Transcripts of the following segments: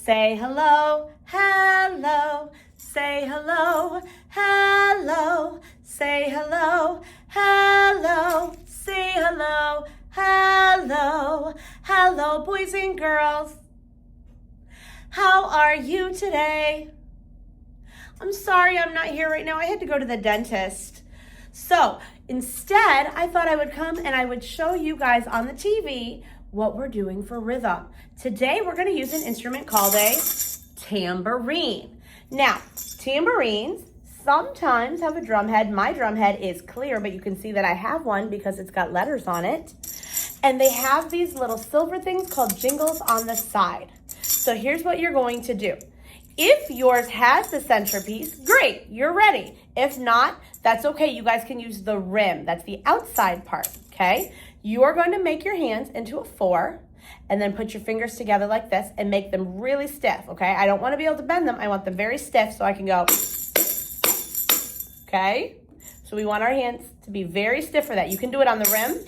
Say hello, hello. Say hello, hello. Say hello, hello. Say hello, hello. Hello, boys and girls. How are you today? I'm sorry I'm not here right now. I had to go to the dentist. So instead, I thought I would come and I would show you guys on the TV what we're doing for rhythm. Today, we're going to use an instrument called a tambourine. Now, tambourines sometimes have a drum head. My drum head is clear, but you can see that I have one because it's got letters on it. And they have these little silver things called jingles on the side. So here's what you're going to do. If yours has the centerpiece, great, you're ready. If not, that's okay. You guys can use the rim. That's the outside part, okay? You are going to make your hands into a 4 and then put your fingers together like this and make them really stiff, okay? I don't want to be able to bend them. I want them very stiff so I can go, okay? So we want our hands to be very stiff for that. You can do it on the rim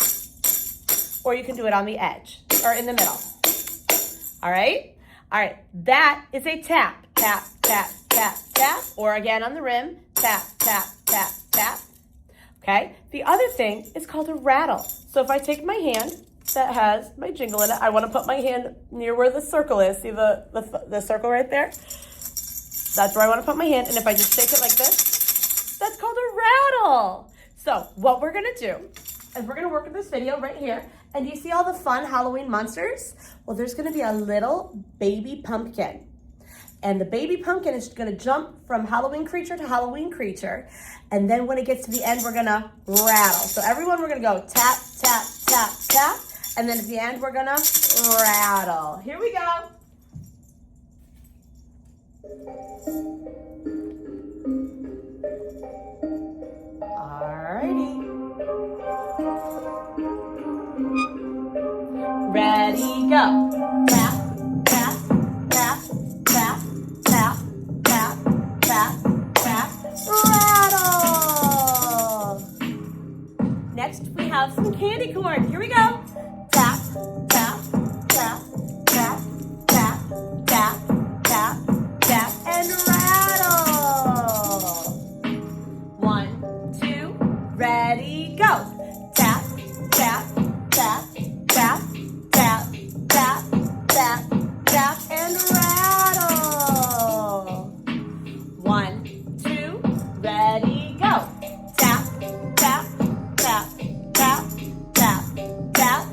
or you can do it on the edge or in the middle, all right? All right, that is a tap, tap, tap, tap, tap, or again on the rim, tap, tap, tap, tap, okay? The other thing is called a rattle. So if I take my hand that has my jingle in it, I want to put my hand near where the circle is. See the circle right there? That's where I want to put my hand, and if I just shake it like this, that's called a rattle. So what we're going to do is we're going to work with this video right here. And do you see all the fun Halloween monsters? Well, there's going to be a little baby pumpkin. And the baby pumpkin is going to jump from Halloween creature to Halloween creature. And then when it gets to the end, we're going to rattle. So everyone, we're going to go tap, tap, tap, tap. And then at the end, we're going to rattle. Here we go. Alrighty. Ready, go. Tap, tap, tap, tap, tap, tap, tap, tap, rattle. Next, we have some candy corn. Here we go. Tap, tap, tap, tap, tap, tap, tap, tap, and rattle. 1, 2, ready, go. Tap, tap, tap, tap, tap, tap, tap, tap, and rattle. 1, 2, ready, go. Tap, tap, tap, tap, tap, tap,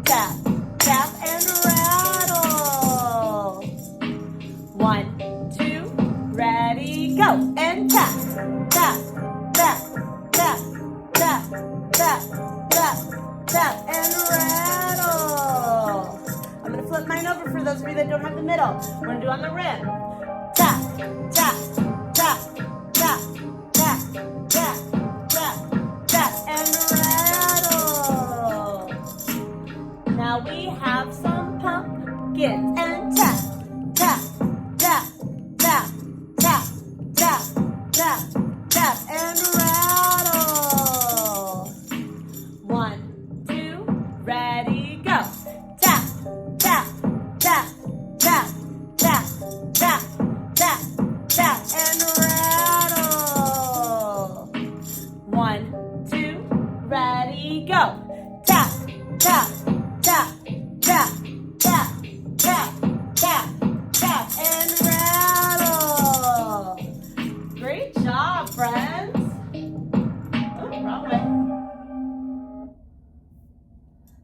tap, tap, and rattle. 1, 2, ready, go. And tap, tap, tap, tap, tap, tap, tap, tap, and rattle. I'm going to flip mine over for those of you that don't have the middle. We're going to do on the rim. Tap, tap, tap, tap, tap, tap, tap, tap, and rattle. Now we have some pumpkins. And tap, tap, tap, tap, tap, tap, tap, tap, and rattle. 1, 2, ready, go. Tap, tap, tap, tap, tap, tap, tap, tap, and rattle. 1, 2, ready, go. Tap, tap, tap, tap, tap, tap, tap, tap, and rattle. Great job, friends. Oh, wrong way.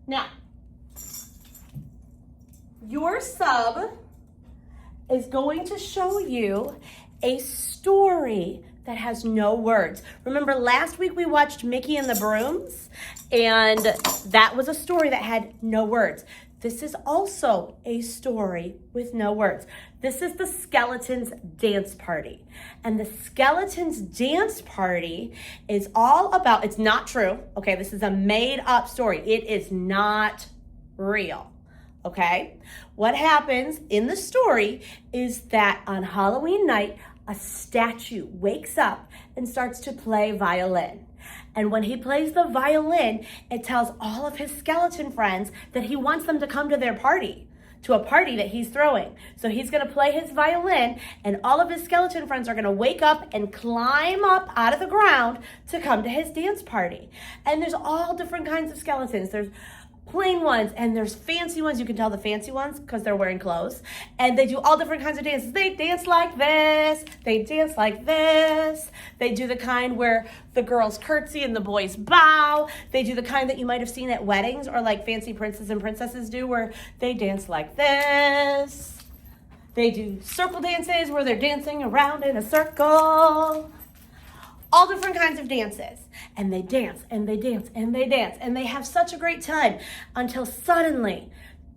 Now, your sub is going to show you a story that has no words. Remember last week we watched Mickey and the Brooms, and that was a story that had no words. This is also a story with no words. This is the Skeletons Dance Party. And the Skeletons Dance Party is all about, it's not true, okay? This is a made up story. It is not real, okay? What happens in the story is that on Halloween night, a statue wakes up and starts to play violin. And when he plays the violin, it tells all of his skeleton friends that he wants them to come to their party, to a party that he's throwing. So he's gonna play his violin, and all of his skeleton friends are gonna wake up and climb up out of the ground to come to his dance party. And there's all different kinds of skeletons. There's plain ones, and there's fancy ones. You can tell the fancy ones because they're wearing clothes, and they do all different kinds of dances. They dance like this, they dance like this, they do the kind where the girls curtsy and the boys bow. They do the kind that you might have seen at weddings or like fancy princes and princesses do, where they dance like this. They do circle dances where they're dancing around in a circle. All different kinds of dances. And they dance and they dance and they dance and they have such a great time until suddenly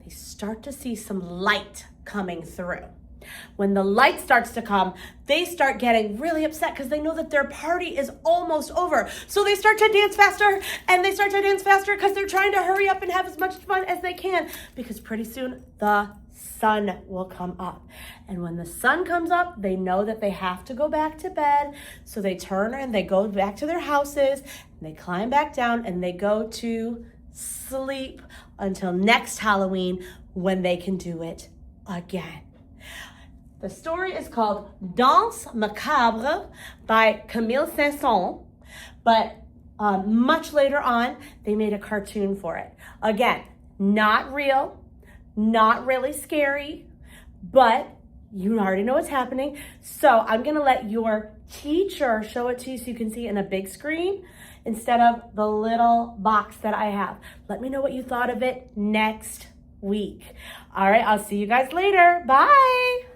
they start to see some light coming through. When the light starts to come, they start getting really upset because they know that their party is almost over. So they start to dance faster, and they start to dance faster because they're trying to hurry up and have as much fun as they can, because pretty soon the sun will come up. And when the sun comes up, they know that they have to go back to bed. So they turn and they go back to their houses, and they climb back down and they go to sleep until next Halloween, when they can do it again. The story is called Danse Macabre by Camille Saint-Saëns, but much later on, they made a cartoon for it. Again, not real, not really scary, but you already know what's happening. So I'm gonna let your teacher show it to you so you can see it in a big screen instead of the little box that I have. Let me know what you thought of it next week. All right, I'll see you guys later. Bye.